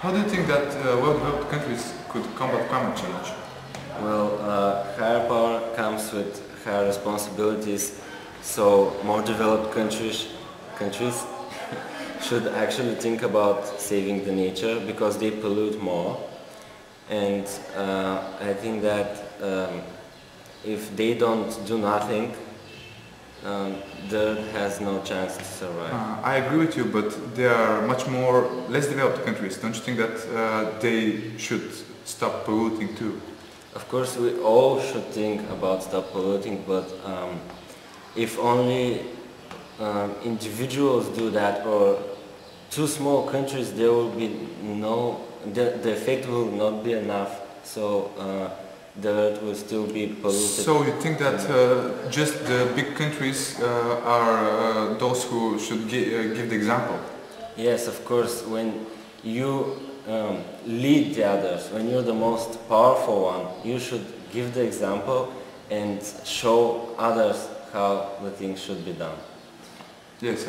How do you think that well-developed countries could combat climate change? Well, higher power comes with higher responsibilities, so more developed countries should actually think about saving the nature because they pollute more. And I think that if they don't do nothing, the Earth has no chance to survive. I agree with you, but there are less developed countries. Don't you think that they should stop polluting too? Of course, we all should think about stop polluting, but if only individuals do that, or two small countries, there will be the effect will not be enough. So the Earth will still be polluted. So you think that just the big countries are those who should give the example? Yes, of course. When you lead the others, when you're the most powerful one, you should give the example and show others how the things should be done. Yes.